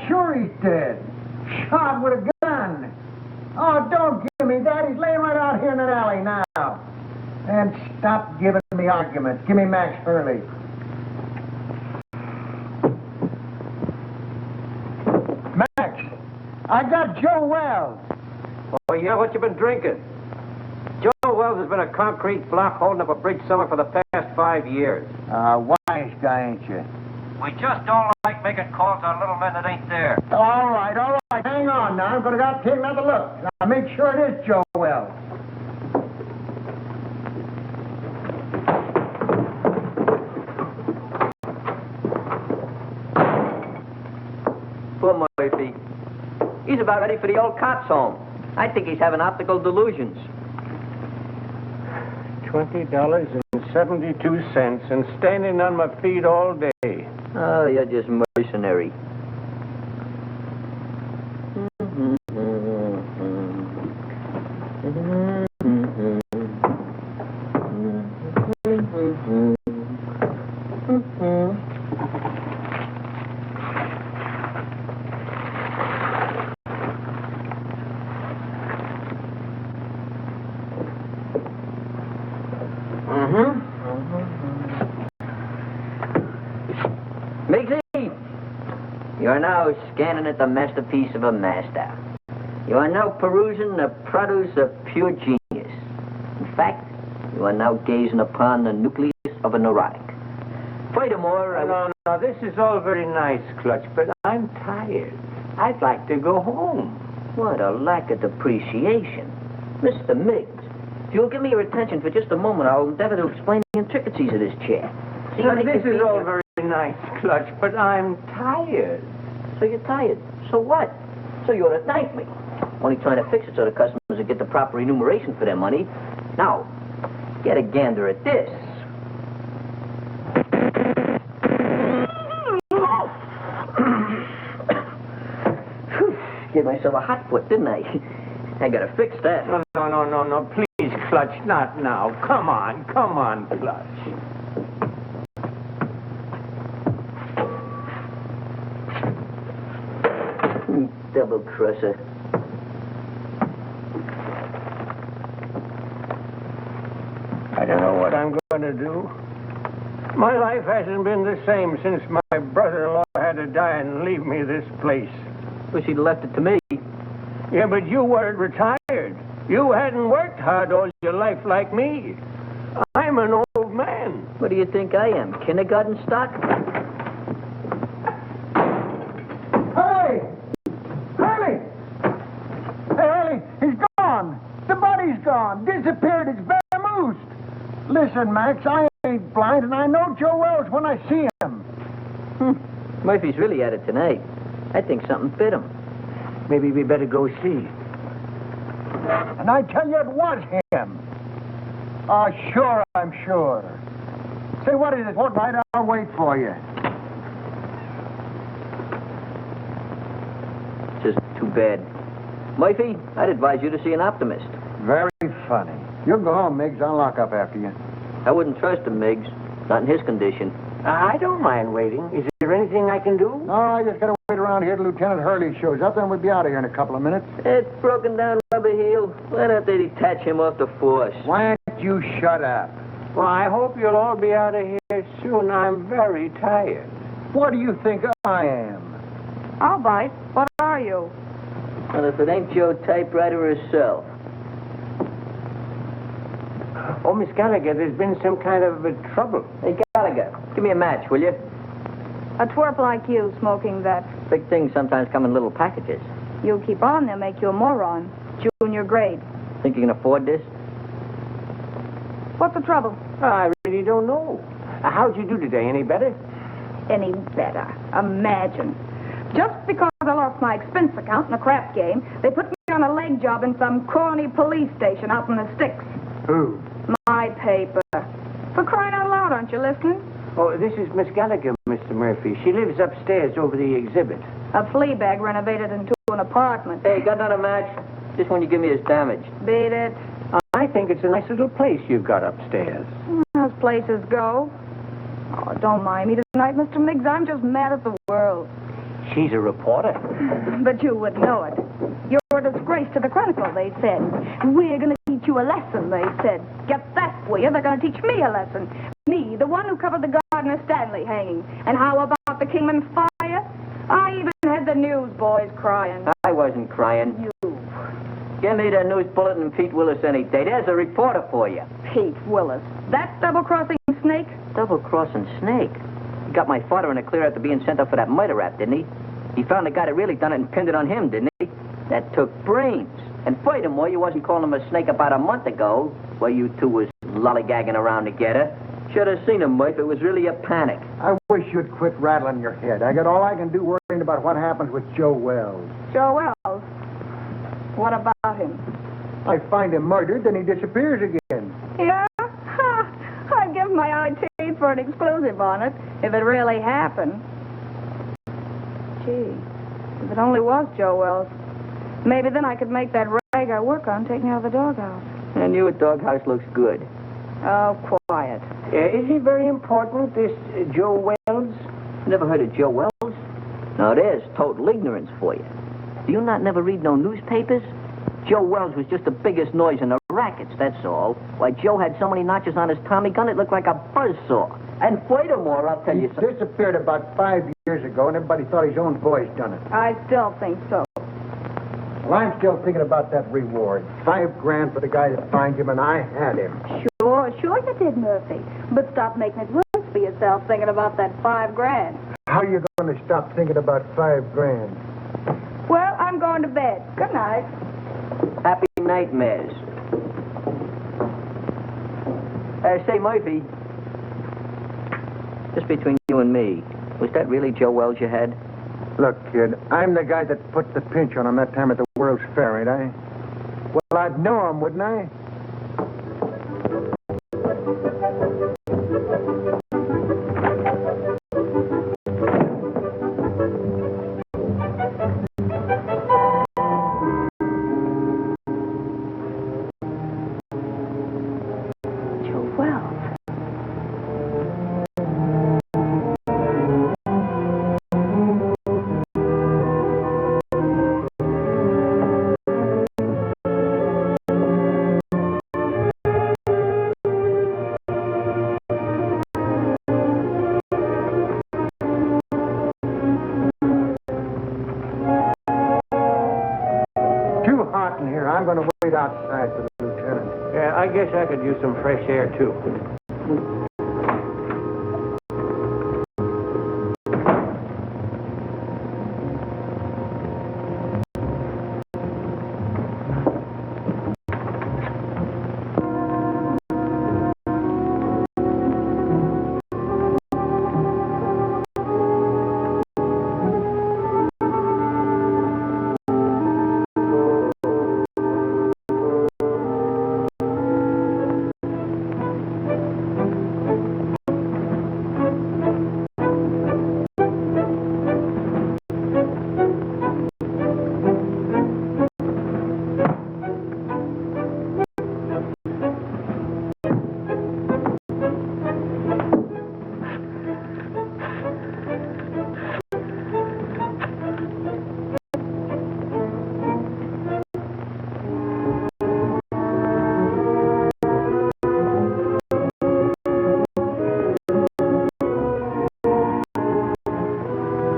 sure he's dead. Shot with a gun. Oh, don't give me that. He's laying right out here in that alley now. And stop giving me arguments. Give me Max Hurley. Max, I got Joe Wells. Oh, yeah? What you been drinking? Joe Wells has been a concrete block holding up a bridge somewhere for the past 5 years. Wise guy, ain't you? We just don't like making calls on little men that ain't there. All right. Hang on now. I'm going to go take another look. I'll make sure it is Joe Wells. Poor Murphy. He's about ready for the old cops' home. I think he's having optical delusions. $20.72 and standing on my feet all day. Oh, you're just mercenary. Miggsy, you're now scanning at the masterpiece of a master. You are now perusing the produce of pure genius. In fact, you are now gazing upon the nucleus of a neurotic. Furthermore, No, this is all very nice, Clutch, but I'm tired. I'd like to go home. What a lack of appreciation. Mr. Miggs, if you'll give me your attention for just a moment, I'll endeavor to explain the intricacies of this chair. See, This is all very nice, Clutch, but I'm tired. So you're tired. So what? So you ought to thank me. Only trying to fix it so the customers will get the proper remuneration for their money. Now, get a gander at this. Gave myself a hot foot, didn't I? I gotta fix that. No, please, Clutch, not now. Come on, Clutch. Double crusher. I don't know what I'm going to do. My life hasn't been the same since my brother-in-law had to die and leave me this place. Wish he'd left it to me. Yeah, but you weren't retired. You hadn't worked hard all your life like me. I'm an old man. What do you think I am, kindergarten stock? Hurley! Hurley! Hey, Hurley, he's gone. The body's gone. Disappeared. It's vamoosed. Listen, Max, I ain't blind, and I know Joe Wells when I see him. Murphy's really at it tonight. I think something bit him. Maybe we better go see. And I tell you, it was him. Oh, sure, I'm sure. Say, what is it? What right? I'll wait for you. Just too bad. Murphy, I'd advise you to see an optimist. Very funny. You go home, Miggs. I'll lock up after you. I wouldn't trust him, Miggs. Not in his condition. I don't mind waiting. Is there anything I can do? No, I just gotta wait around here till Lieutenant Hurley shows up, then we'll be out of here in a couple of minutes. It's broken down rubber heel. Why don't they detach him off the force? Why don't you shut up? Well, I hope you'll all be out of here soon. I'm very tired. What do you think I am? All right. What are you? Well, if it ain't Joe Typewriter herself. Oh, Miss Gallagher, there's been some kind of trouble. Hey, Gallagher, give me a match, will you? A twerp like you smoking that. Big things sometimes come in little packages. You keep on, they'll make you a moron. Junior grade. Think you can afford this? What's the trouble? I really don't know. How'd you do today? Any better? Any better. Imagine. Just because I lost my expense account in a crap game, they put me on a leg job in some corny police station out in the sticks. Who? My paper. For crying out loud, aren't you listening? Oh, this is Miss Gallagher, Mr. Murphy. She lives upstairs over the exhibit. A flea bag renovated into an apartment. Hey, got another match? This one you give me is damaged. Beat it. I think it's a nice little place you've got upstairs. As places go. Oh, don't mind me tonight, Mr. Miggs. I'm just mad at the world. She's a reporter. But you would know it. You're a disgrace to the Chronicle, they said. We're going to teach you a lesson, they said. Get that, will you? They're going to teach me a lesson. Me, the one who covered the Gardner Stanley hanging. And how about the Kingman fire? I even had the newsboys crying. I wasn't crying. You. Give me the news bulletin, Pete Willis, any day. There's a reporter for you. Pete Willis. That double-crossing snake? Double-crossing snake? He got my father in a clear after being sent up for that murder rap, didn't he? He found the guy that really done it and pinned it on him, didn't he? That took brains. And furthermore, you wasn't calling him a snake about a month ago, while you two was lollygagging around together. Should have seen him, Murph. It was really a panic. I wish you'd quit rattling your head. I got all I can do worrying about what happens with Joe Wells. Joe Wells? What about him? I find him murdered, then he disappears again. Yeah? Ha! I'd give my eye teeth for an exclusive on it, if it really happened. Gee, if it only was Joe Wells, maybe then I could make that rag I work on take me out of the doghouse. And your doghouse looks good. Oh, quiet. Is he very important, this Joe Wells? Never heard of Joe Wells? Now, there's total ignorance for you. Do you not never read no newspapers? Joe Wells was just the biggest noise in the rackets, that's all. Why, Joe had so many notches on his Tommy gun, it looked like a buzzsaw. And furthermore, I'll tell He you something. disappeared about 5 years ago, and everybody thought his own boys done it. I still think so. Well, I'm still thinking about that reward. $5 for the guy that finds him, and I had him. Sure you did, Murphy. But stop making it worse for yourself thinking about that $5,000. How are you going to stop thinking about $5,000? Well, I'm going to bed. Good night. Happy nightmares. Say, Murphy, just between you and me, was that really Joe Wells you had? Look, kid, I'm the guy that put the pinch on him that time at the World's Fair, ain't I? Well, I'd know him, wouldn't I? Joe Wells. Too hot in here. I'm going to wait outside for the lieutenant. Yeah, I guess I could use some fresh air, too.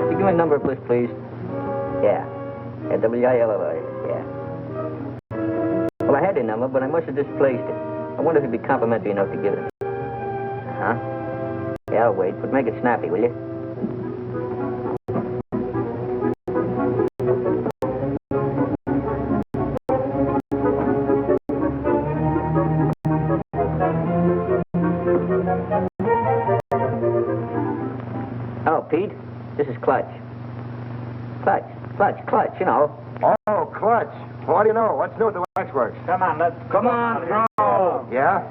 Give me a number of list, please. Yeah. WILLI, yeah. Well, I had your number, but I must have displaced it. I wonder if you'd be complimentary enough to give it. Huh? Yeah, I'll wait, but make it snappy, will you? Hello, Pete. This is Clutch. Clutch, you know. Oh, Clutch. What do you know? What's new at the waxworks? Come on, throw! Yeah?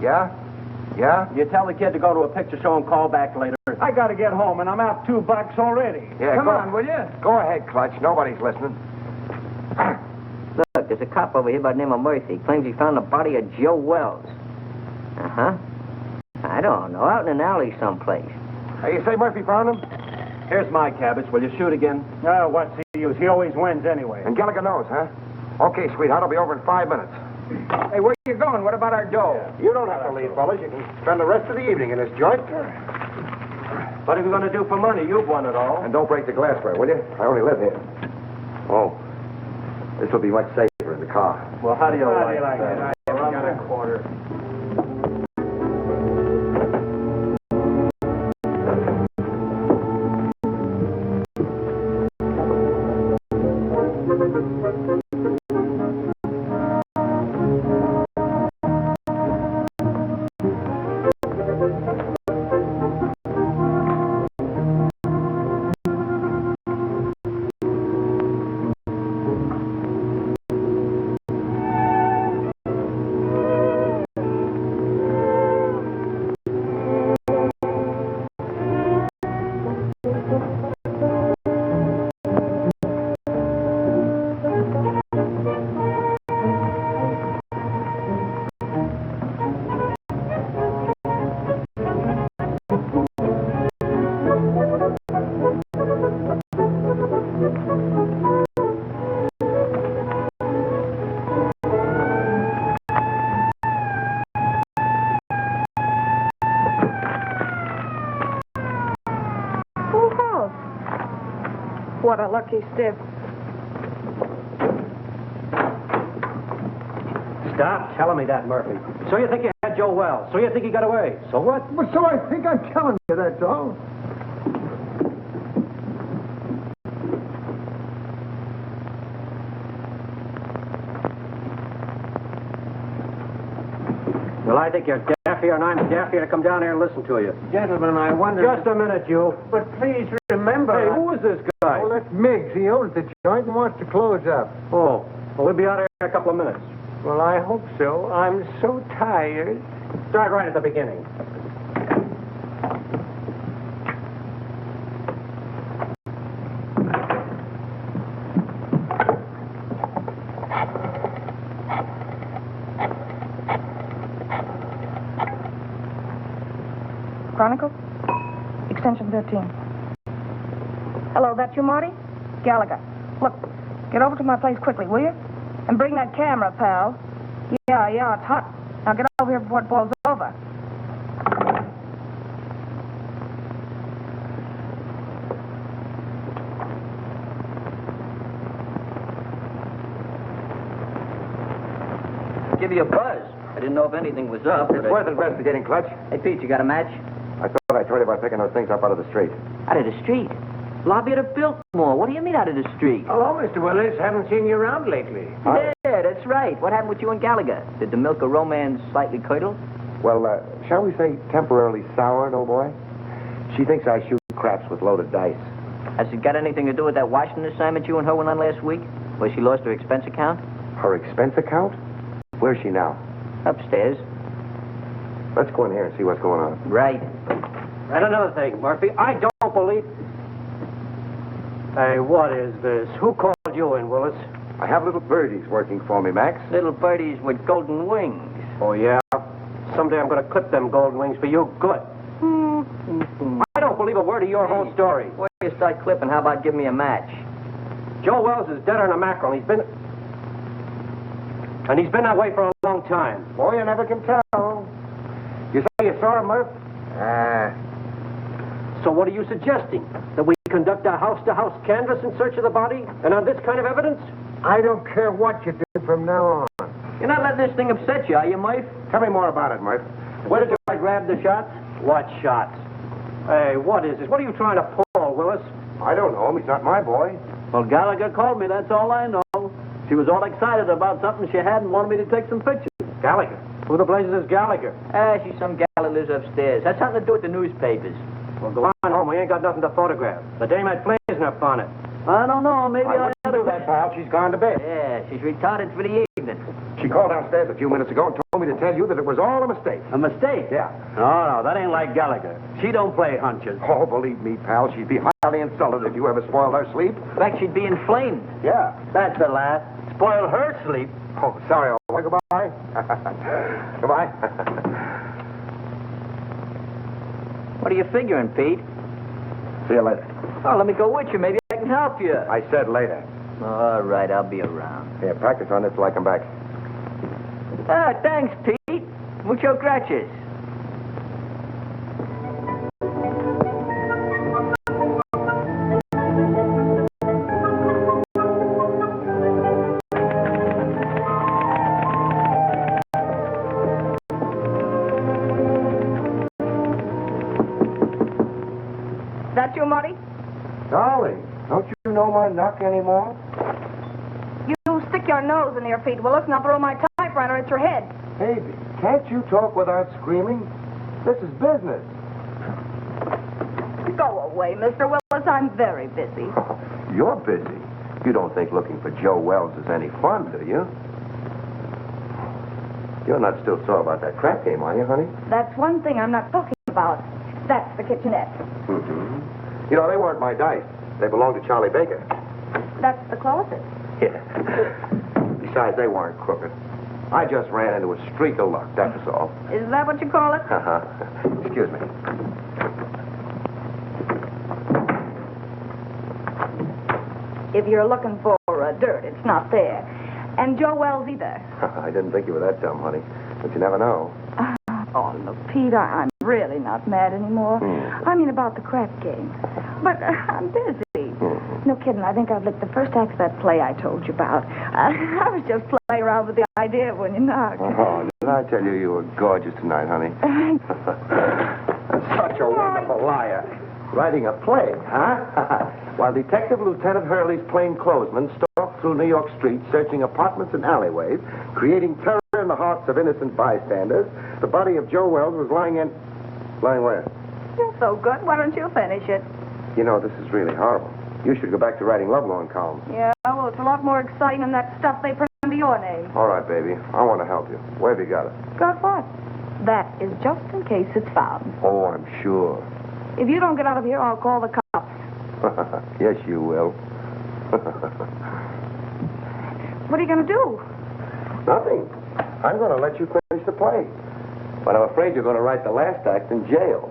Yeah? Yeah? You tell the kid to go to a picture show and call back later. I gotta get home, and I'm out $2 already. Yeah, Come go- on, will you? Go ahead, Clutch. Nobody's listening. Look, there's a cop over here by the name of Murphy. Claims he found the body of Joe Wells. Uh-huh. I don't know, out in an alley someplace. Hey, you say Murphy found him? Here's my cabbage. Will you shoot again? Oh, what's the use? He always wins anyway. And Gallagher knows, huh? Okay, sweetheart, I'll be over in 5 minutes. Hey, where you going? What about our dough? You don't have to leave, fellas. You can spend the rest of the evening in this joint. What are you going to do for money? You've won it all. And don't break the glassware, will you? I only live here. Oh, this will be much safer in the car. Well, how do you like it? that? I got a quarter. What a lucky stiff. Stop telling me that, Murphy. So you think you had Joe Wells? So you think he got away? So what? Well, so I think I'm telling you, that's all. Well, I think you're daffier and I'm daffier to come down here and listen to you. Gentlemen, I wonder... Just a minute, you. But please remember... Hey, who is this guy? Well, that's Miggs. He owns the joint and wants to close up. Oh, well, we'll be out here in a couple of minutes. Well, I hope so. I'm so tired. Start right at the beginning. Chronicle? Extension 13. Hello, that you, Marty? Gallagher. Look, get over to my place quickly, will you? And bring that camera, pal. Yeah, it's hot. Now get over here before it boils over. Give you a buzz. I didn't know if anything was up. It's worth investigating, Clutch. Hey, Pete, you got a match? I thought I told you about picking those things up out of the street. Out of the street? Lobby at Biltmore. What do you mean out of the street? Hello, Mr. Willis. Haven't seen you around lately. Yeah, that's right. What happened with you and Gallagher? Did the milk of romance slightly curdle? Well, shall we say temporarily soured, old boy? She thinks I shoot craps with loaded dice. Has it got anything to do with that Washington assignment you and her went on last week? Where she lost her expense account? Her expense account? Where's she now? Upstairs. Let's go in here and see what's going on. Right. And another thing, Murphy, I don't believe... Hey, what is this? Who called you in, Willis? I have little birdies working for me, Max. Little birdies with golden wings. Oh, yeah? Someday I'm going to clip them golden wings for you good. I don't believe a word of your whole story. Before you start clipping, how about give me a match? Joe Wells is deader than a mackerel. He's been that way for a long time. Boy, you never can tell. You say you saw him, Murph? So what are you suggesting? That we conduct a house-to-house canvass in search of the body? And on this kind of evidence? I don't care what you do from now on. You're not letting this thing upset you, are you, Murph? Tell me more about it, Murph. Where did I grab the shots? What shots? Hey, what is this? What are you trying to pull, Willis? I don't know him. He's not my boy. Well, Gallagher called me, that's all I know. She was all excited about something she had and wanted me to take some pictures. Gallagher? Who the blazes is Gallagher? She's some gal that lives upstairs. Has something to do with the newspapers. Well, go on home. We ain't got nothing to photograph. The dame had flames in her bonnet. I don't know, maybe I wouldn't do that, pal. She's gone to bed. Yeah, she's retarded for the evening. She called downstairs a few minutes ago and told me to tell you that it was all a mistake. A mistake? Yeah. No, that ain't like Gallagher. She don't play hunches. Oh, believe me, pal, she'd be highly insulted if you ever spoiled her sleep. In fact, she'd be inflamed. Yeah. That's the laugh. Spoil her sleep. Oh, sorry, old boy. Goodbye. Goodbye. What are you figuring, Pete? See you later. Oh, let me go with you. Maybe I can help you. I said later. All right, I'll be around. Here, practice on this till I come back. Ah, thanks, Pete. Mucho gracias. That you, Marty? Darling, don't you know my knock anymore? You stick your nose in here, Pete. Well, listen, I'll throw my typewriter at your head. Baby, can't you talk without screaming? This is business. Go away, Mr. Willis. I'm very busy. You're busy. You don't think looking for Joe Wells is any fun, do you? You're not still sore about that crap game, are you, honey? That's one thing I'm not talking about. That's the kitchenette. Mm-hmm. You know, they weren't my dice. They belonged to Charlie Baker. That's the closet. Yeah. Besides, they weren't crooked. I just ran into a streak of luck, that was all. Is that what you call it? Uh-huh. Excuse me. If you're looking for dirt, it's not there. And Joe Wells either. I didn't think you were that dumb, honey. But you never know. Oh, look, Pete, I'm really not mad anymore. I mean about the crap game. But I'm busy. No kidding, I think I've licked the first act of that play I told you about. I was just playing around with the idea when you knocked. Oh, did I tell you you were gorgeous tonight, honey? Such a wonderful liar. Writing a play, huh? While Detective Lieutenant Hurley's plainclothesmen stalked through New York streets, searching apartments and alleyways, creating terror in the hearts of innocent bystanders, the body of Joe Wells was lying in... Lying where? You're so good. Why don't you finish it? You know, this is really horrible. You should go back to writing lovelorn columns. Yeah, well, it's a lot more exciting than that stuff they print under your name. All right, baby. I want to help you. Where have you got it? Got what? That is just in case it's found. Oh, I'm sure. If you don't get out of here, I'll call the cops. Yes, you will. What are you going to do? Nothing. I'm going to let you finish the play. But I'm afraid you're going to write the last act in jail.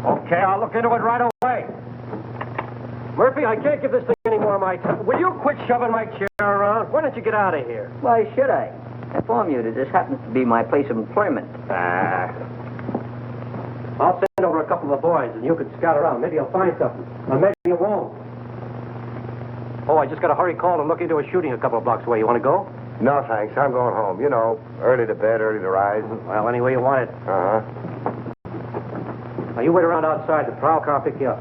Okay, I'll look into it right away. Murphy, I can't give this thing any more of my time. Will you quit shoving my chair around? Why don't you get out of here? Why should I? I inform you that this happens to be my place of employment. I'll send over a couple of the boys, and you can scout around. Maybe you'll find something. Or maybe you won't. Oh, I just got a hurry call to look into a shooting a couple of blocks away. You want to go? No, thanks. I'm going home. You know, early to bed, early to rise. Well, any way you want it. Uh-huh. Now, you wait around outside. The prowl car will pick you up.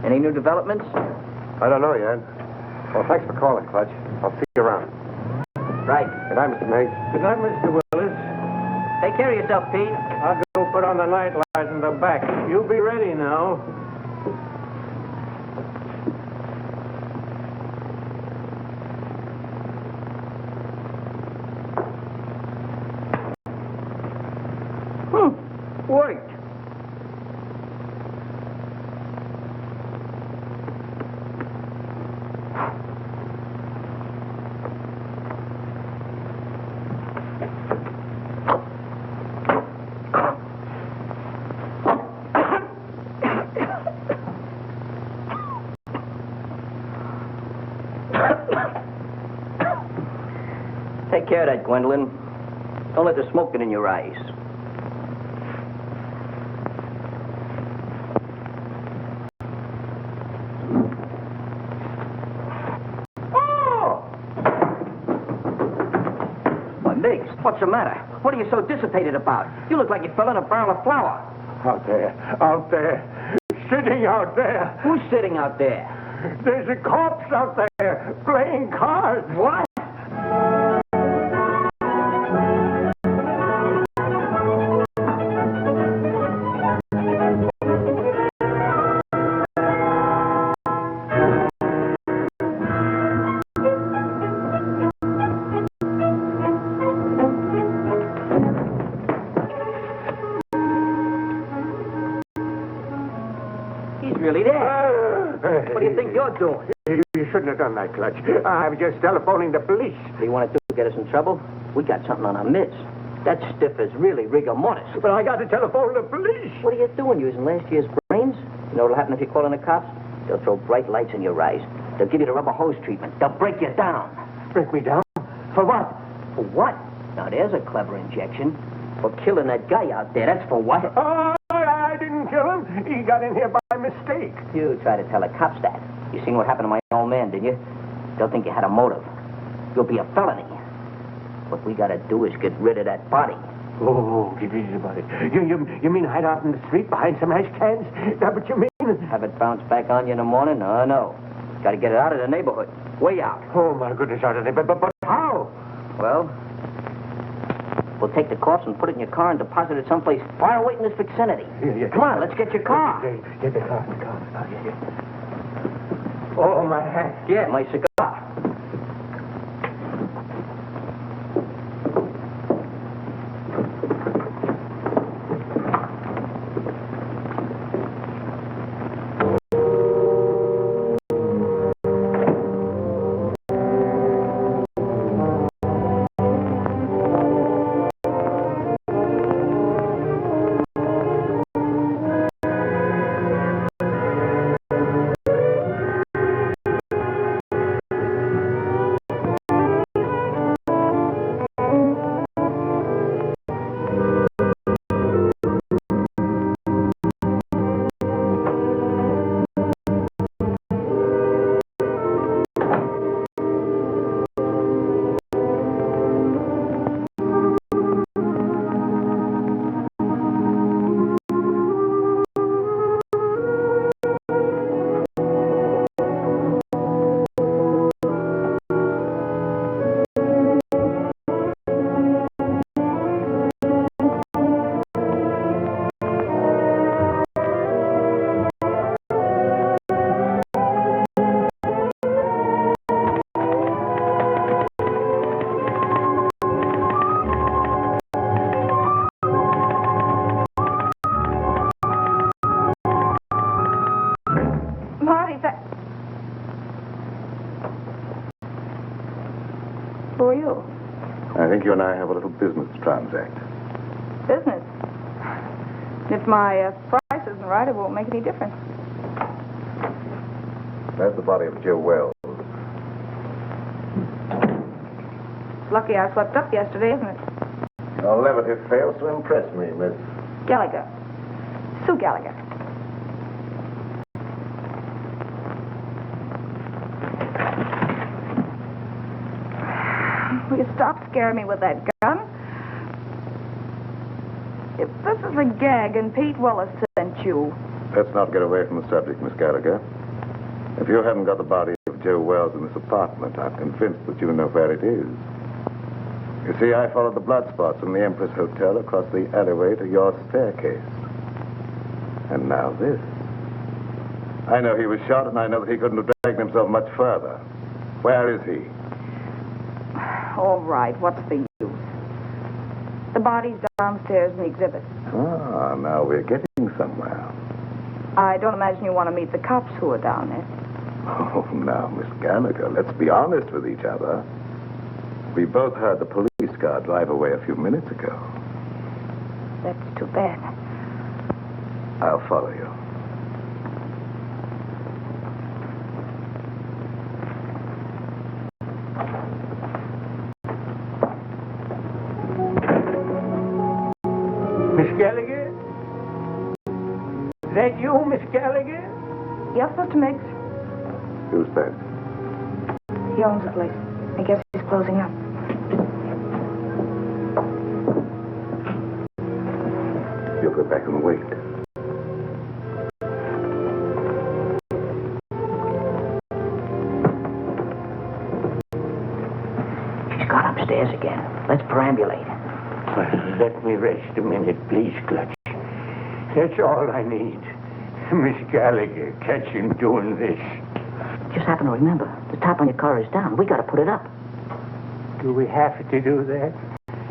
Any new developments? I don't know yet. Well, thanks for calling, Clutch. I'll see you around. Right. Good night, Mr. Mays. Good night, Mr. Willis. Take care of yourself, Pete. I'll go put on the night light in the back. You be ready now. Worked. Take care of that, Gwendolyn. Don't let the smoke get in your eyes. is. What's the matter? What are you so dissipated about? You look like you fell in a barrel of flour. Out there, sitting out there. Who's sitting out there? There's a corpse out there playing cards. What? He's really there. What do you think you're doing? You shouldn't have done that, Clutch. I'm just telephoning the police. What do you want to do? Get us in trouble? We got something on our midst. That stiff is really rigor mortis. But I got to telephone the police. What are you doing, using last year's brains? You know what'll happen if you call in the cops? They'll throw bright lights in your eyes. They'll give you the rubber hose treatment. They'll break you down. Break me down? For what? For what? Now, there's a clever injection. For killing that guy out there. That's for what? Oh, I didn't kill him. He got in here by mistake. You try to tell the cops that. You seen what happened to my old man, didn't you? They'll think you had a motive. You'll be a felony. What we gotta do is get rid of that body. Oh, get easy about it. You mean hide out in the street behind some ash cans? Is that what you mean? Have it bounce back on you in the morning? No. Gotta get it out of the neighborhood. Way out. Oh, my goodness, out of there. But how? Well, we'll take the corpse and put it in your car and deposit it someplace far away in this vicinity. Yeah. Come on, let's get your car. Get the car. Yeah. Oh, my hat. Yeah, my cigar. Who are you? I think you and I have a little business to transact. Business. If my price isn't right, it won't make any difference. That's the body of Joe Wells. It's lucky I slept up yesterday, isn't it? Your levity fails to impress me, Miss. Gallagher. Sue Gallagher. Will you stop scaring me with that gun? If this is a gag and Pete Willis sent you... Let's not get away from the subject, Miss Gallagher. If you haven't got the body of Joe Wells in this apartment, I'm convinced that you know where it is. You see, I followed the blood spots from the Empress Hotel across the alleyway to your staircase. And now this. I know he was shot, and I know that he couldn't have dragged himself much further. Where is he? All right, what's the use? The body's downstairs in the exhibit. Ah, now we're getting somewhere. I don't imagine you want to meet the cops who are down there. Oh, now, Miss Gallagher, let's be honest with each other. We both heard the police car drive away a few minutes ago. That's too bad. I'll follow you. Miss Gallagher? Is that you, Miss Gallagher? Yes, Mr. Miggs. Who's that? He owns the place. I guess he's closing up. go back and wait. She's gone upstairs again. Let's perambulate. Let me rest a minute, please, Clutch. That's all I need. Miss Gallagher, catch him doing this. Just happen to remember, the top on your car is down. We got to put it up. Do we have to do that?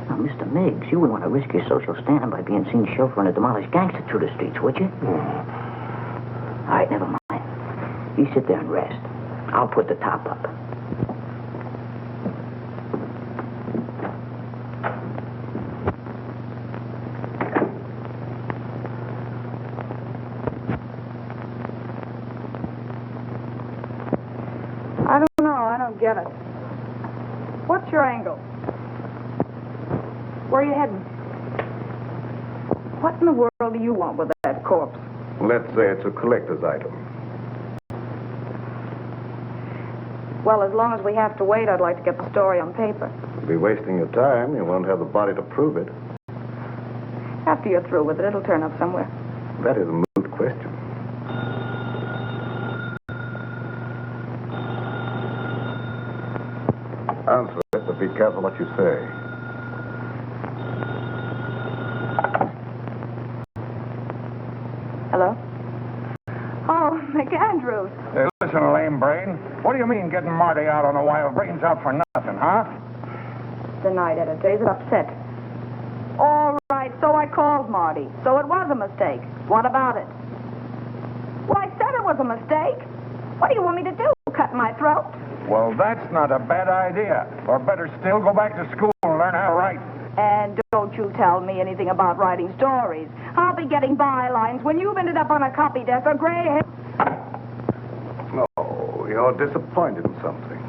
Now, Mr. Miggs, you wouldn't want to risk your social standing by being seen chauffeuring a demolished gangster through the streets, would you? All right, never mind. You sit there and rest. I'll put the top up. I don't know. I don't get it. What's your angle? Where are you heading? What in the world do you want with that corpse? Let's say it's a collector's item. Well, as long as we have to wait, I'd like to get the story on paper. You'll be wasting your time. You won't have the body to prove it. After you're through with it, it'll turn up somewhere. That is a moot question. Answer it, but be careful what you say. Hello? Oh, McAndrews. Hey, listen, lame brain. What do you mean getting Marty out on the wild brains out for nothing, huh? The night editor. Is it upset? All right, so I called Marty. So it was a mistake. What about it? Well, I said it was a mistake. What do you want me to do? Cut my throat? Well, that's not a bad idea. Or better still, go back to school and learn how to write. And don't you tell me anything about writing stories. I'll be getting bylines when you've ended up on a copy desk or gray hair. Oh, you're disappointed in something.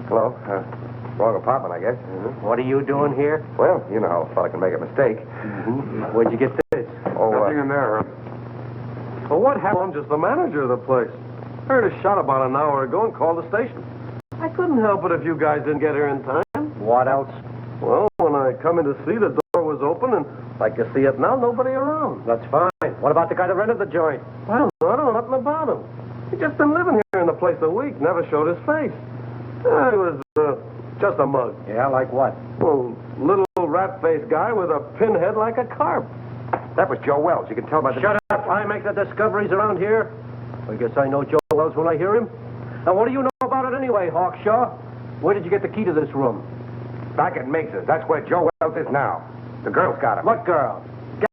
Hello? Wrong apartment, I guess. What are you doing here? Well, you know how a fella can make a mistake. Where'd you get this? Oh, Nothing in there. Well, what happened? I'm just the manager of the place. Heard a shot about an hour ago and called the station. I couldn't help it if you guys didn't get here in time. What else? Well, when I come in to see, the door was open, and like you see it now, nobody around. That's fine. What about the guy that rented the joint? Well, I don't know nothing about him. He's just been living here in the place a week, never showed his face. He was just a mug. Yeah, like what? Well, little rat-faced guy with a pinhead like a carp. that was Joe Wells. You can tell by the... Shut up. I make the discoveries around here. I guess I know Joe Wells when I hear him. Now, what do you know about it anyway, Hawkshaw? Where did you get the key to this room? Back at Miggs's. That's where Joe Wells is now. The girl's got him. What girl?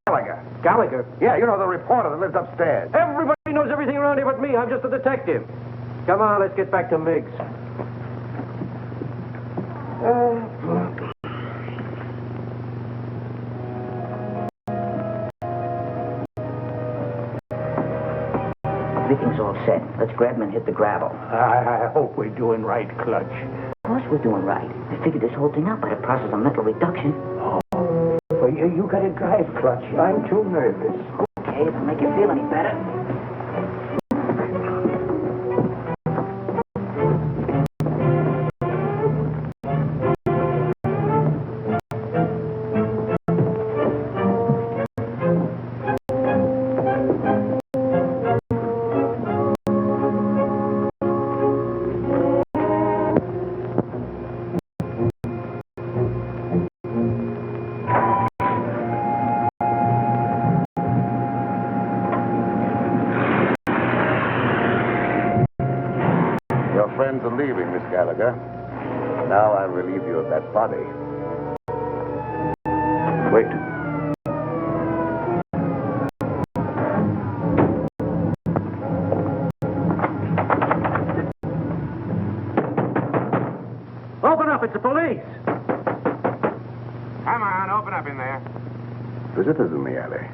Gallagher. Gallagher? Yeah, you know, the reporter that lives upstairs. Everybody knows everything around here but me. I'm just a detective. Come on, let's get back to Miggs. Everything's all set. Let's grab him and hit the gravel. I hope we're doing right, Clutch. Of course we're doing right. I figured this whole thing out by the process of mental reduction. Well, you gotta drive, Clutch. I'm too nervous. Okay, if it'll make you feel any better. Your friends are leaving, Miss Gallagher. Now I'll relieve you of that body. Wait. visitors in the alley.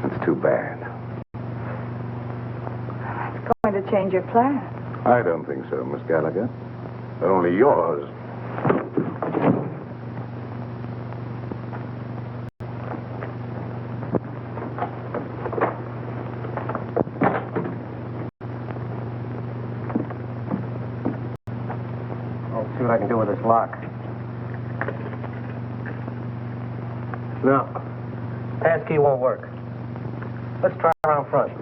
That's too bad. It's going to change your plan. I don't think so, Miss Gallagher. Only yours. I'll see what I can do with this lock. No. Passkey won't work. Let's try around front.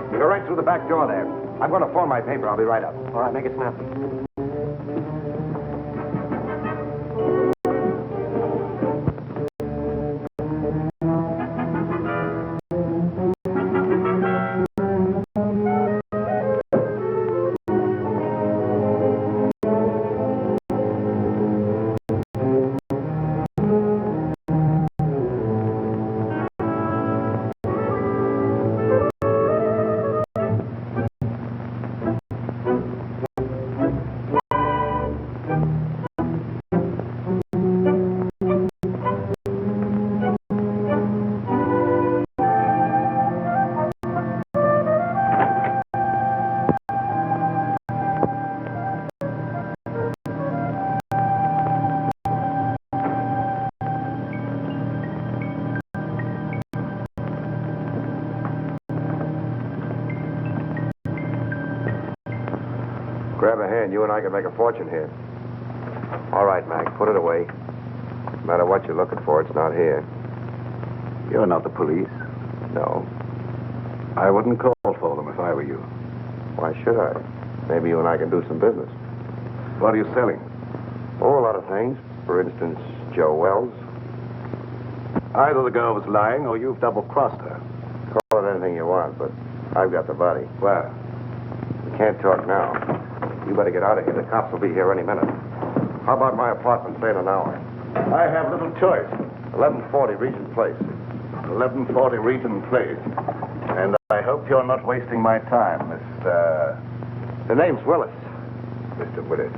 You go right through the back door there. I'm going to phone my paper. I'll be right up. All right, make it snappy. Grab a hand. You and I can make a fortune here. All right, Mac. Put it away. No matter what you're looking for, it's not here. You're not the police? No. I wouldn't call for them if I were you. Why should I? Maybe you and I can do some business. What are you selling? Oh, a lot of things. For instance, Joe Wells. Either the girl was lying or you've double-crossed her. Call it anything you want, but I've got the body. Where? We can't talk now. You better get out of here. The cops will be here any minute. How about my apartment, say in an hour? I have little choice. 1140 Regent Place. 1140 Regent Place. And I hope you're not wasting my time, Mr... The name's Willis. Mr. Willis.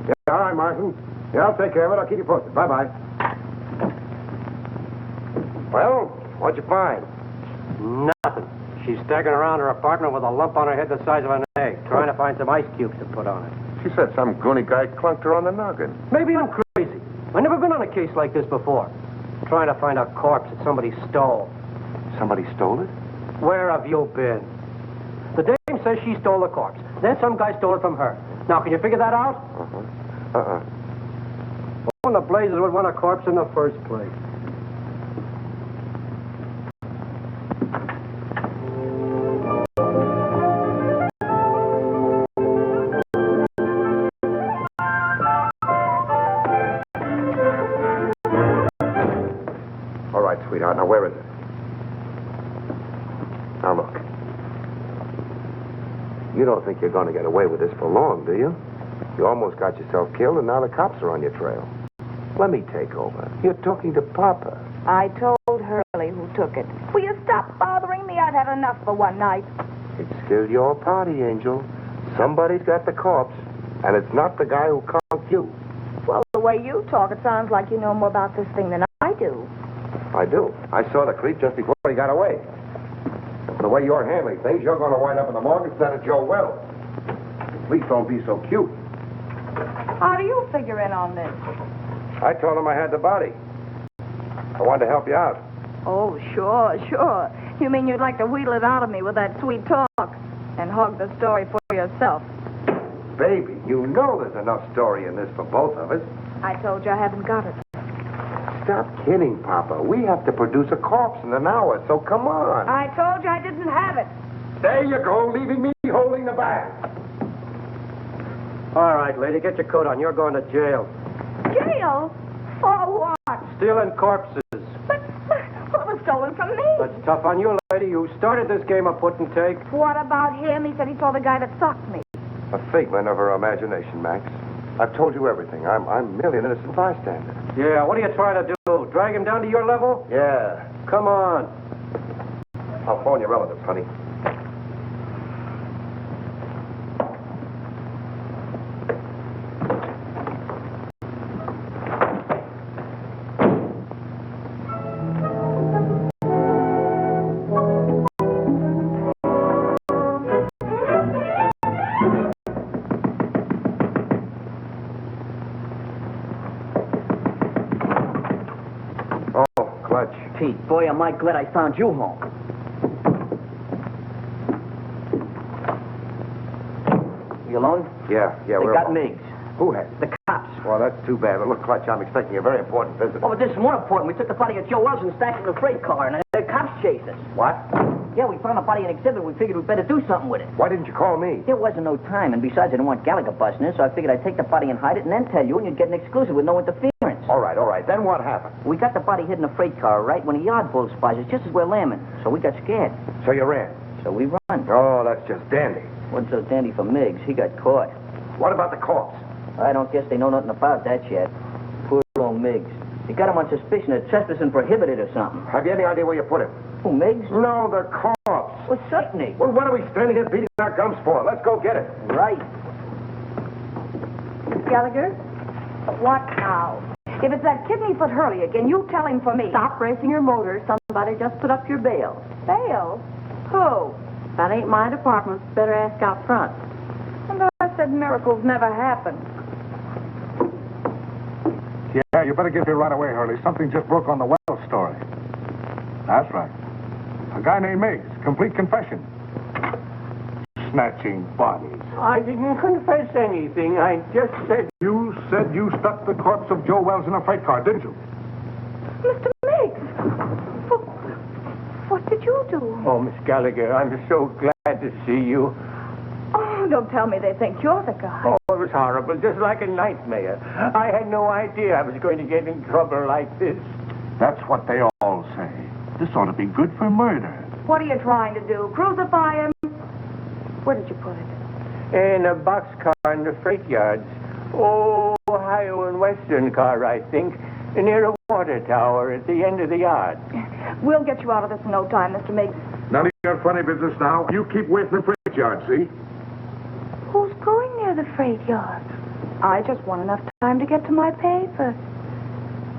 Yeah, all right, Martin. Yeah, I'll take care of it. I'll keep you posted. Bye-bye. Well, what'd you find? Nothing. She's staggering around her apartment with a lump on her head the size of an egg, trying to find some ice cubes to put on it. She said some goony guy clunked her on the noggin. Maybe I'm crazy. I've never been on a case like this before. Trying to find a corpse that somebody stole. Somebody stole it? Where have you been? The dame says she stole the corpse. Then some guy stole it from her. Now, can you figure that out? Who in the blazes would want a corpse in the first place? All right, sweetheart. Now, where is it? Now, look. You don't think you're going to get away with this for long, do you? You almost got yourself killed, and now the cops are on your trail. Let me take over. You're talking to Papa. I told Hurley who took it. Will you stop bothering me? I've had enough for one night. It's still your party, Angel. Somebody's got the corpse, and it's not the guy who conked you. Well, the way you talk, it sounds like you know more about this thing than I do. I do. I saw the creep just before he got away. And the way you're handling things, you're going to wind up in the morgue instead of Joe Wells. Please don't be so cute. How do you figure in on this? I told him I had the body. I wanted to help you out. Oh, sure, sure. You mean you'd like to wheedle it out of me with that sweet talk and hog the story for yourself? Baby, you know there's enough story in this for both of us. I told you I haven't got it. Stop kidding, Papa. We have to produce a corpse in an hour, so come on. I told you I didn't have it. There you go, leaving me holding the bag. All right, lady, get your coat on. You're going to jail. Jail? For what? Stealing corpses. But what was stolen from me? That's tough on you, lady. You started this game of put and take. What about him? He said he saw the guy that socked me. A figment of her imagination, Max. I've told you everything. I'm merely an innocent bystander. Yeah, what are you trying to do? Drag him down to your level? Yeah. Come on. I'll phone your relatives, honey. Pete, boy, am I glad I found you home. You alone? Yeah, They we're got alone. Miggs. Who has? The cops. Well, that's too bad. But look, Clutch, I'm expecting a very important visit. Oh, but this is more important. We took the body of Joe Wells and stashed it in a freight car, and the cops chased us. What? Yeah, we found the body in exhibit. We figured we'd better do something with it. Why didn't you call me? There wasn't no time, and besides, I didn't want Gallagher busting in, so I figured I'd take the body and hide it and then tell you, and you'd get an exclusive with no interference. All right. Then what happened? We got the body hid in a freight car, right, when a yard bull spies us just as we're lambing. So we got scared. So you ran? So we run. Oh, that's just dandy. Wasn't so dandy for Miggs. He got caught. What about the corpse? I don't guess they know nothing about that yet. Poor old Miggs. They got him on suspicion of trespassing prohibited or something. Have you any idea where you put him? Who, Miggs? No, the corpse. Well, certainly. Well, what are we standing here beating our gums for? Let's go get it. Right. Gallagher? What now? If it's that kidney-foot Hurley again, you tell him for me. Stop racing your motor. Somebody just put up your bail. Bail? Who? That ain't my department. Better ask out front. And I said miracles never happen. Yeah, you better get here right away, Hurley. Something just broke on the Wells story. That's right. A guy named Miggs. Complete confession. Snatching bodies. I didn't confess anything. I just said... You said you stuck the corpse of Joe Wells in a freight car, didn't you? Mr. Miggs! What did you do? Oh, Miss Gallagher, I'm so glad to see you. Oh, don't tell me they think you're the guy. Oh, it was horrible, just like a nightmare. I had no idea I was going to get in trouble like this. That's what they all say. This ought to be good for murder. What are you trying to do? Crucify him? Where did you put it? In a boxcar in the freight yards. Oh, Ohio and Western car, I think. Near a water tower at the end of the yard. We'll get you out of this in no time, Mr. Miggs. None of your funny business now. You keep away from the freight yard, see? Who's going near the freight yard? I just want enough time to get to my paper.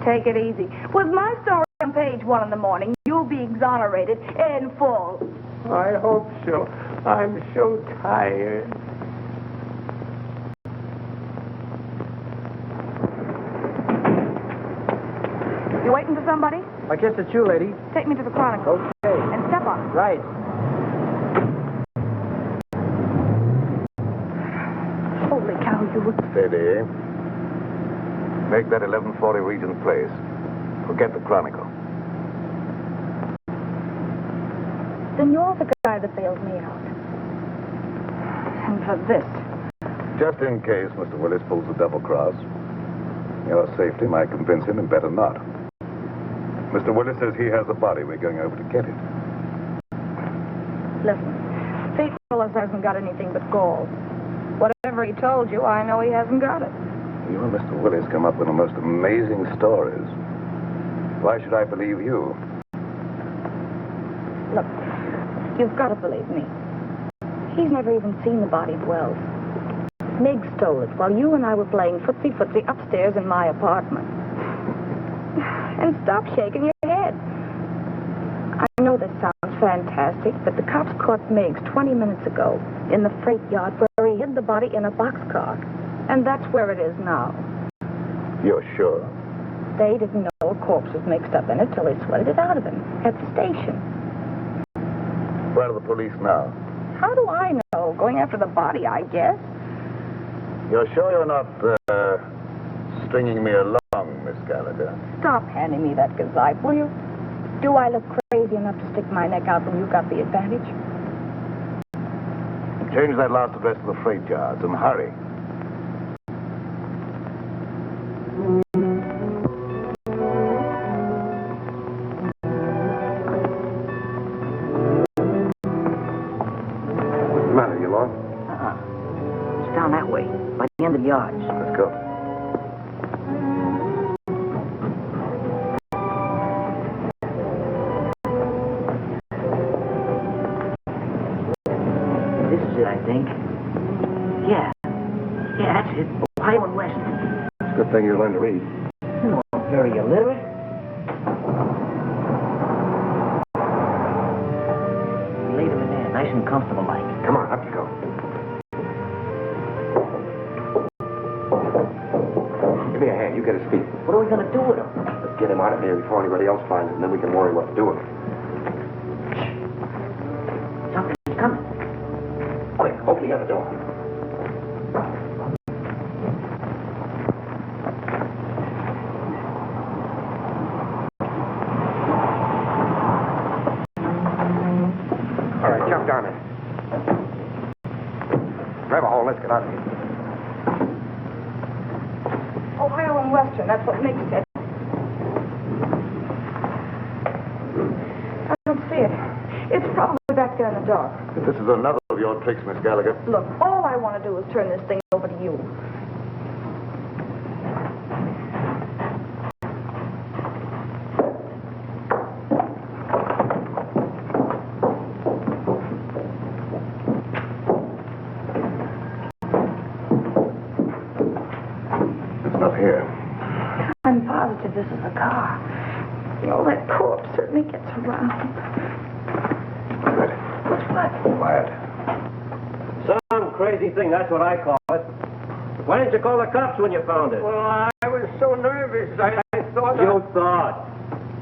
Take it easy. With my story on page 1 in the morning, you'll be exonerated in full. I hope so. I'm so tired. You waiting for somebody? I guess it's you, lady. Take me to the Chronicle. Okay. And step on. Right. Holy cow, you were... Steady. Make that 1140 Regent Place. Forget the Chronicle. Then you're the guy that bailed me out. And for this. Just in case Mr. Willis pulls a double cross, your safety might convince him and better not. Mr. Willis says he has a body. We're going over to get it. Listen, Pete Willis hasn't got anything but gall. Whatever he told you, I know he hasn't got it. You and Mr. Willis come up with the most amazing stories. Why should I believe you? Look, you've got to believe me. He's never even seen the body of Wells. Miggs stole it while you and I were playing footsie upstairs in my apartment. And stop shaking your head. I know this sounds fantastic, but the cops caught Miggs 20 minutes ago in the freight yard where he hid the body in a boxcar. And that's where it is now. You're sure? They didn't know a corpse was mixed up in it till they sweated it out of him at the station. Where are the police now? How do I know? Going after the body, I guess. You're sure you're not, stringing me along, Miss Gallagher? Stop handing me that gazeppe, will you? Do I look crazy enough to stick my neck out when you got the advantage? Change that last address to the freight yards and hurry. What's the matter? You lost? It's down that way, by the end of the yards. Let's go. This is it, I think. Yeah, that's it. Ohio and West. It's a good thing you learned to read. No, very illiterate. We laid him in there, nice and comfortable like. Come on, up you go. Give me a hand. You get his feet. What are we going to do with him? Let's get him out of here before anybody else finds him, and then we can worry what to do with him. Something's coming. Quick, open the other door. All right, jump down there. Grab a hold. Let's get out of here. Ohio and Western, that's what makes it. I don't see it. It's probably back there in the dark. This is another of your tricks, Miss Gallagher. Look, all I want to do is turn this thing over to you. It's not here. I'm positive this is a car. You know, that corpse certainly gets around. Good. What's what? Quiet. Some crazy thing, that's what I call it. Why didn't you call the cops when you found it? Well, I was so nervous. I thought... You thought.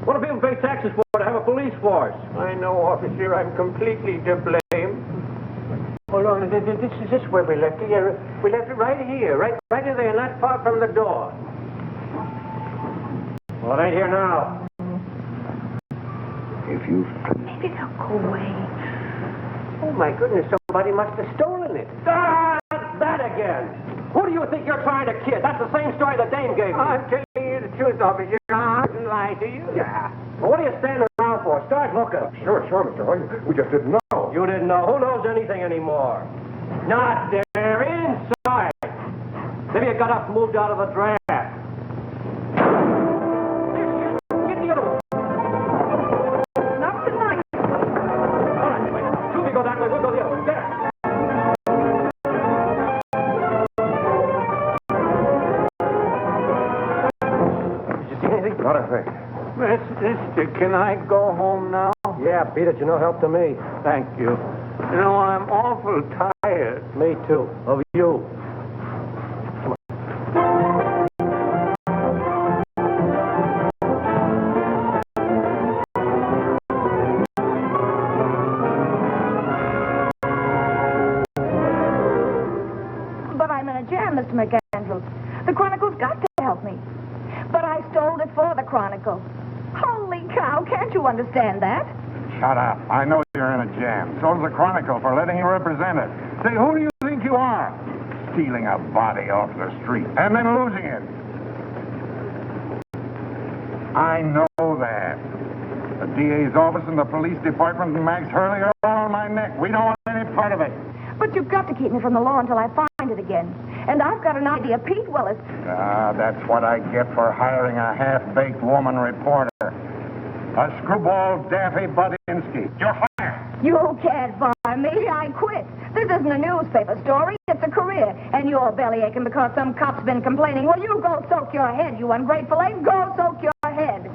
What do people pay taxes for to have a police force? I know, officer. I'm completely to blame. Hold on. This is where we left it. Yeah, we left it right here. Right in there, not far from the door. Well, it ain't here now. If you... Maybe they'll go away. Oh, my goodness. Somebody must have stolen it. Ah, that again. Who do you think you're trying to kid? That's the same story the dame gave me. I'm telling you the truth, officer. I didn't lie to you. Yeah. Well, what are you standing around for? Start looking. Sure, Mr. Hoy. We just didn't know. You didn't know. Who knows anything anymore? Not there. Inside. Maybe it got up and moved out of the draft. Get the other one. Not tonight. All right, wait. Two of you go that way. We'll go the other way. There. Did you see anything? Not a thing. Mister, can I go home now? Yeah, beat it. You're no help to me. Thank you. You know, I'm awful tired. Me too. Of you. But I'm in a jam, Mr. McAndrews. The Chronicle's got to help me. But I stole it for the Chronicle. Holy cow, can't you understand that? Shut up. I know you're in a jam. So's the Chronicle for letting you represent it. Say, who do you think you are? Stealing a body off the street and then losing it. I know that. The DA's office and the police department and Max Hurley are all on my neck. We don't want any part of it. But you've got to keep me from the law until I find it again. And I've got an idea. Pete Willis. That's what I get for hiring a half-baked woman reporter. A screwball Daffy Budinsky. You're fired. You can't fire me. I quit. This isn't a newspaper story. It's a career. And you're belly aching because some cop's been complaining. Well, you go soak your head, you ungrateful ape. Go soak your head.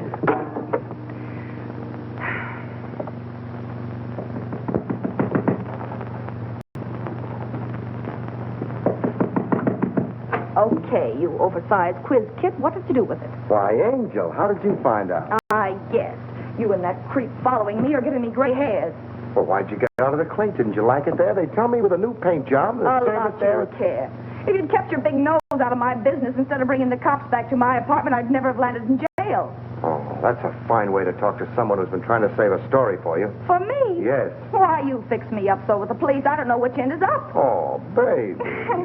K, you oversized quiz kit. What did you do with it? Why, Angel, how did you find out? I guess. You and that creep following me are giving me gray hairs. Well, why'd you get out of the clink? Didn't you like it there? They tell me with a new paint job, the A service lot there... you care. If you'd kept your big nose out of my business instead of bringing the cops back to my apartment, I'd never have landed in jail. Oh, that's a fine way to talk to someone who's been trying to save a story for you. For me? Yes. Why, you fix me up so with the police, I don't know which end is up. Oh, baby.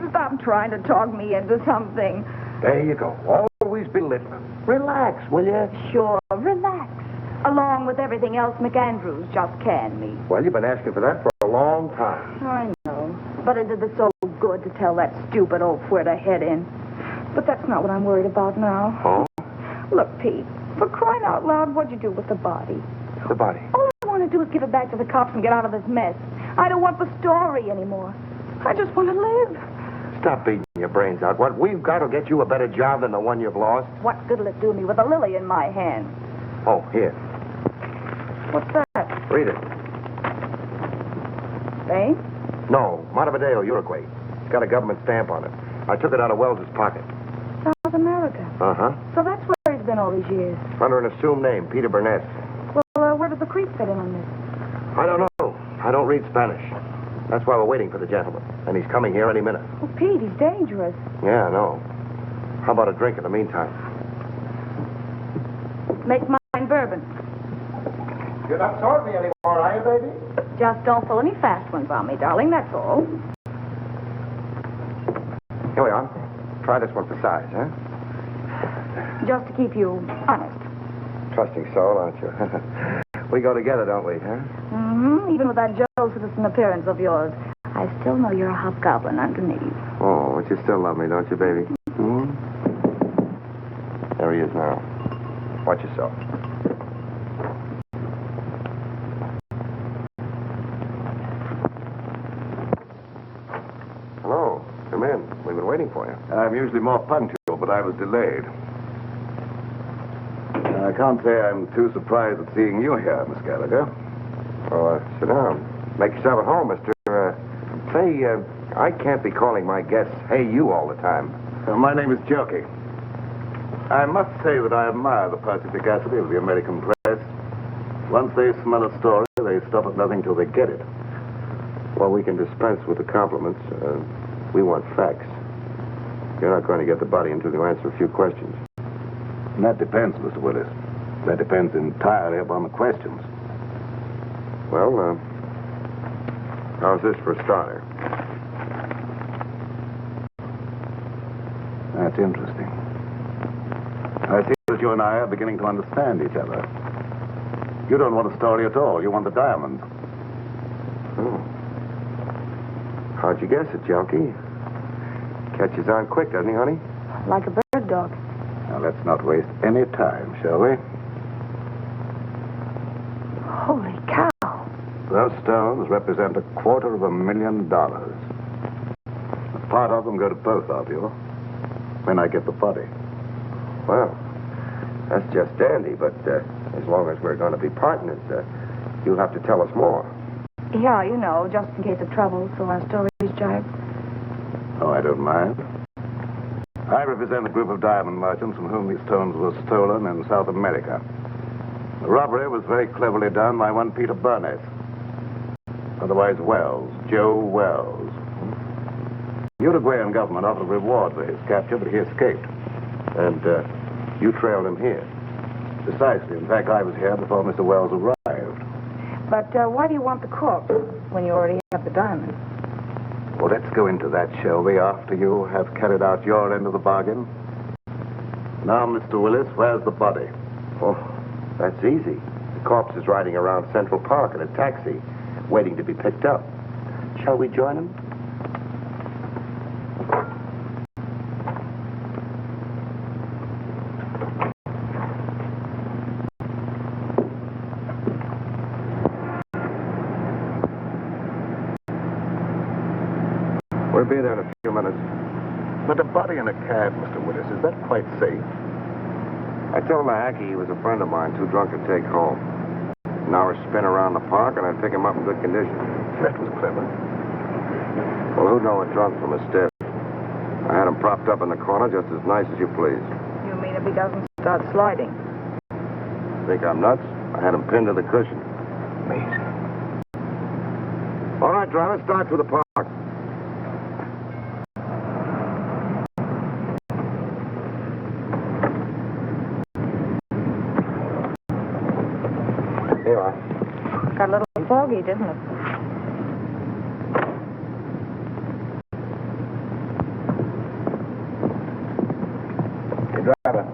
Stop trying to talk me into something. There you go. Always belittling. Relax, will you? Sure, relax. Along with everything else McAndrews just canned me. Well, you've been asking for that for a long time. I know. But it did the so good to tell that stupid old where to head in. But that's not what I'm worried about now. Oh? Look, Pete, for crying out loud, what'd you do with the body? The body. All I want to do is give it back to the cops and get out of this mess. I don't want the story anymore. I just want to live. Stop beating your brains out. What we've got will get you a better job than the one you've lost. What good'll it do me with a lily in my hand? Oh, here. What's that? Read it. Spain? No, Montevideo, Uruguay. It's got a government stamp on it. I took it out of Wells's pocket. South America. Uh-huh. So that's where he's been all these years. Under an assumed name, Peter Burnett. Well, where does the creep fit in on this? I don't know. I don't read Spanish. That's why we're waiting for the gentleman. And he's coming here any minute. Oh, Pete, he's dangerous. Yeah, I know. How about a drink in the meantime? Make mine bourbon. You're not sorting me anymore, are you, baby? Just don't pull any fast ones on me, darling, that's all. Here we are. Try this one for size, huh? Just to keep you honest. Trusting soul, aren't you? We go together, don't we, huh? Mm-hmm. Even with that Joe Citizen appearance of yours, I still know you're a hobgoblin underneath. Oh, but you still love me, don't you, baby? Hmm? There he is now. Watch yourself. Hello. Come in. We've been waiting for you. I'm usually more punctual, but I was delayed. I can't say I'm too surprised at seeing you here, Miss Gallagher. Oh, sit down. Make yourself at home, Mr. Say, I can't be calling my guests, hey, you all the time. My name is Jokey. I must say that I admire the perspicacity of the American press. Once they smell a story, they stop at nothing till they get it. Well, we can dispense with the compliments. We want facts. You're not going to get the body until you answer a few questions. And that depends, Mr. Willis. That depends entirely upon the questions. Well, how's this for a starter? That's interesting. I see that you and I are beginning to understand each other. You don't want a story at all. You want the diamonds. Oh. How'd you guess it, Junkie? Catches on quick, doesn't he, honey? Like a bird dog. Now, let's not waste any time, shall we? Holy cow. Those stones represent $250,000. A part of them go to both of you when I get the body. Well, that's just dandy, but as long as we're going to be partners, you'll have to tell us more. Yeah, you know, just in case of trouble, so our stories jibe. Oh, I don't mind. I represent a group of diamond merchants from whom these stones were stolen in South America. The robbery was very cleverly done by one Peter Burnett. Otherwise Wells, Joe Wells. The Uruguayan government offered a reward for his capture, but he escaped. And you trailed him here. Precisely. In fact, I was here before Mr. Wells arrived. But why do you want the corpse when you already have the diamond? Well, let's go into that, shall we, after you have carried out your end of the bargain? Now, Mr. Willis, where's the body? Oh, that's easy. The corpse is riding around Central Park in a taxi, waiting to be picked up. Shall we join him? We'll be there in a few minutes. But a body in a cab, Mr. Willis, is that quite safe? I told the hacky he was a friend of mine, too drunk to take home. An hour spin around the park, and I'd pick him up in good condition. That was clever. Well, who'd know a drunk from a stiff? I had him propped up in the corner just as nice as you please. You mean if he doesn't start sliding? Think I'm nuts? I had him pinned to the cushion. Amazing. All right, driver, start through the park. Here you are. Got a little foggy, didn't it? Hey, driver.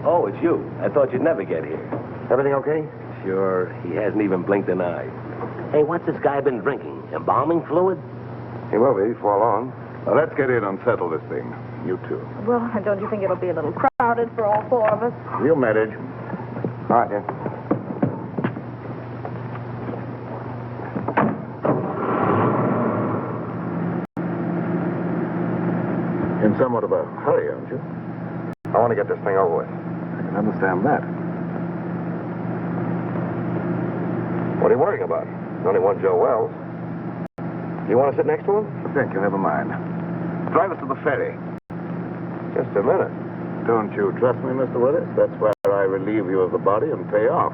Oh, it's you. I thought you'd never get here. Everything okay? Sure, he hasn't even blinked an eye. Hey, what's this guy been drinking? Embalming fluid? He will be before long. Now, let's get in and settle this thing. You two. Well, don't you think it'll be a little crowded for all four of us? We'll manage. All right, then. In somewhat of a hurry, aren't you? I want to get this thing over with. I can understand that. What are you worrying about? There's only one Joe Wells. You want to sit next to him? Thank you, never mind. Drive us to the ferry. Just a minute. Don't you trust me, Mr. Willis? That's where I relieve you of the body and pay off.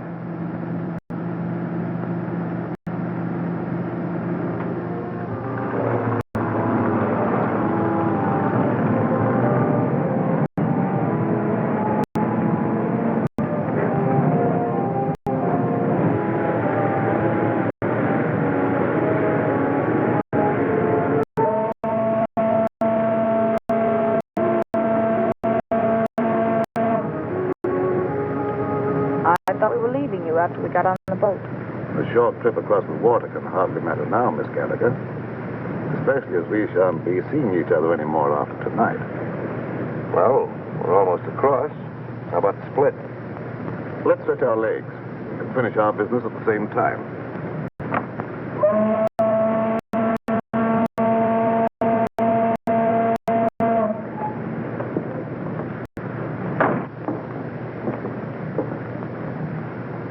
I thought we were leaving you after we got on the boat. A short trip across the water can hardly matter now, Miss Gallagher. Especially as we shan't be seeing each other anymore after tonight. Well, we're almost across. How about the split? Let's stretch our legs. We can finish our business at the same time.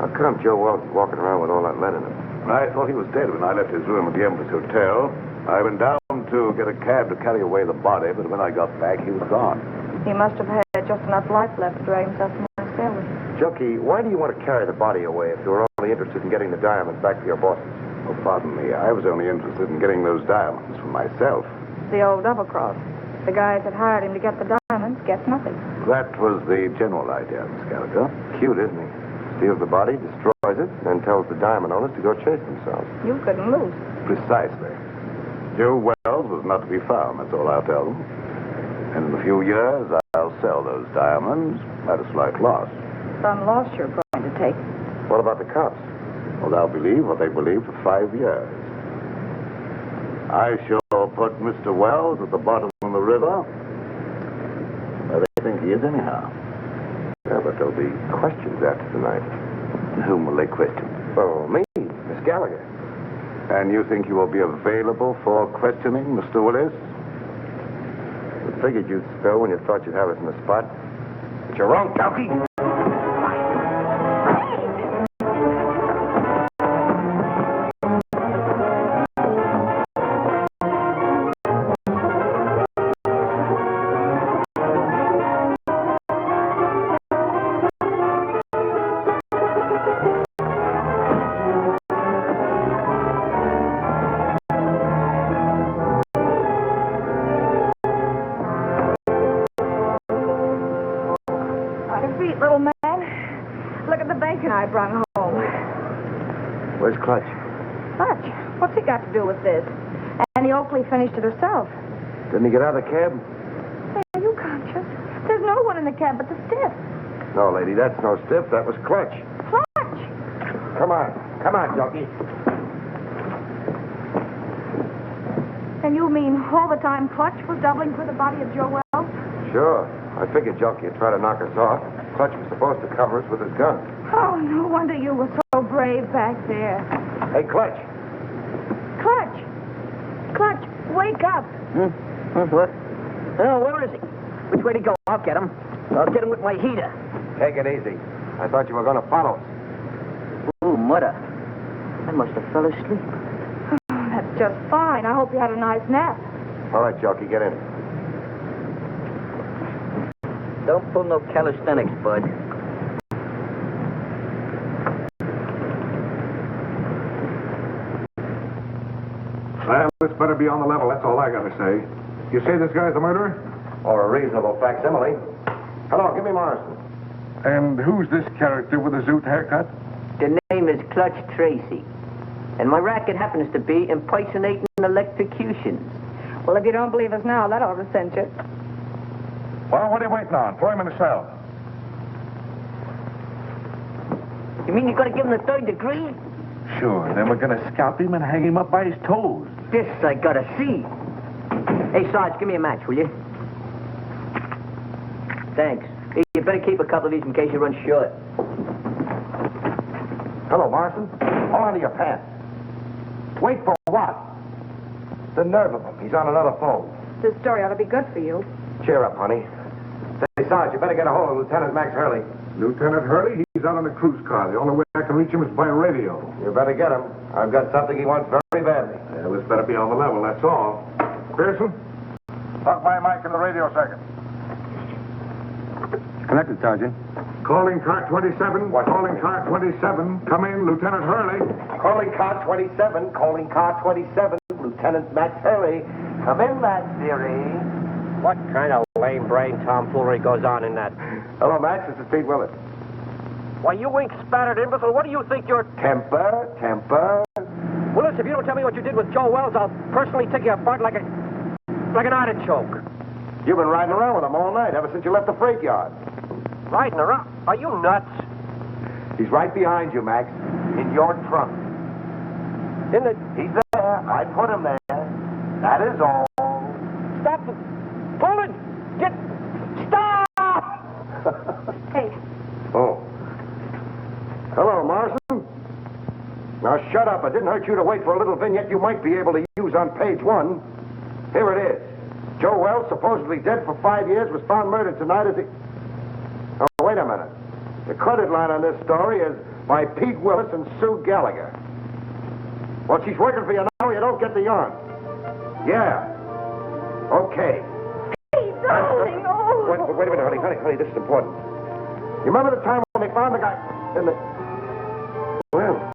How come Joe Wells is walking around with all that lead in him? I thought he was dead when I left his room at the Empress Hotel. I went down to get a cab to carry away the body, but when I got back, he was gone. He must have had just enough life left to drag himself from my sailor. Junkie, why do you want to carry the body away if you were only interested in getting the diamonds back to your bosses? Oh, pardon me. I was only interested in getting those diamonds for myself. The old double-cross. The guys that hired him to get the diamonds gets nothing. That was the general idea, Miss Gallagher. Cute, isn't he? Steals the body, destroys it, then tells the diamond owners to go chase themselves. You couldn't lose. Precisely. Joe Wells was not to be found, that's all I'll tell them. And in a few years, I'll sell those diamonds at a slight loss. Some loss you're going to take. What about the cops? Well, they'll believe what they believe for 5 years. I shall put Mr. Wells at the bottom of the river, where they think he is anyhow. Yeah, but there'll be questions after tonight. And whom will they question? Oh, me, Miss Gallagher. And you think you will be available for questioning, Mr. Willis? I figured you'd spill when you thought you'd have us in the spot. But you're wrong, Jockey. Little man, look at the bacon I brought home. Where's Clutch? Clutch? What's he got to do with this? Annie Oakley finished it herself. Didn't he get out of the cab? Hey, are you conscious? There's no one in the cab but the stiff. No, lady, that's no stiff. That was Clutch. Clutch? Come on. Come on, Jockey. And you mean all the time Clutch was doubling for the body of Joe Wells? Sure. I figured Jockey would try to knock us off. Clutch was supposed to cover us with his gun. Oh, no wonder you were so brave back there. Hey, Clutch. Clutch! Clutch, wake up. What? Oh, where is he? Which way to go? I'll get him. I'll get him with my heater. Take it easy. I thought you were going to follow us. Ooh, mother. I must have fell asleep. That's just fine. I hope you had a nice nap. All right, Jockey, get in. don't pull no calisthenics, bud. Well, this better be on the level, that's all I gotta say. You say this guy's the murderer? Or a reasonable facsimile. Hello, give me Morrison. And who's this character with the zoot haircut? The name is Clutch Tracy. And my racket happens to be impersonating electrocutions. Well, if you don't believe us now, that ought to cinch it. Well, what are you waiting on? Throw him in the cell. You mean you're going to give him the third degree? Sure, then we're gonna scalp him and hang him up by his toes. This I gotta see. Hey, Sarge, give me a match, will you? Thanks. Hey, you better keep a couple of these in case you run short. Hello, Morrison. Hold on to your pants. Wait for what? The nerve of him. He's on another phone. This story ought to be good for you. Cheer up, honey. Say, Sarge, you better get a hold of Lieutenant Max Hurley. Lieutenant Hurley, he's out on a cruise car. The only way I can reach him is by radio. You better get him. I've got something he wants very badly. Yeah, this better be on the level, that's all. Pearson, talk my mic in the radio second. Connected, Sergeant. Calling car 27. Calling car 27. Come in, Lieutenant Hurley. Calling car 27. Calling car 27. Lieutenant Max Hurley. Come in, Max, dearie. What kind of lame brain tomfoolery goes on in that? Hello, Max. This is Pete Willis. Why, you ink-spattered imbecile, what do you think you're... Temper. Willis, if you don't tell me what you did with Joe Wells, I'll personally take you apart like an artichoke. You've been riding around with him all night, ever since you left the freight yard. Riding around? Are you nuts? He's right behind you, Max. In your trunk. In the... He's there. I put him there. That is all. Stop! Pull it! Get... Stop! Hey, Oh. Hello, Morrison. Now, shut up. It didn't hurt you to wait for a little vignette you might be able to use on page 1. Here it is. Joe Wells, supposedly dead for 5 years, was found murdered tonight as he... Oh, wait a minute. The credit line on this story is by Pete Willis and Sue Gallagher. Well, she's working for you now, you don't get the yarn. Yeah. Okay. Pete, darling, oh. Wait a minute, honey, this is important. You remember the time when they found the guy in the... Well,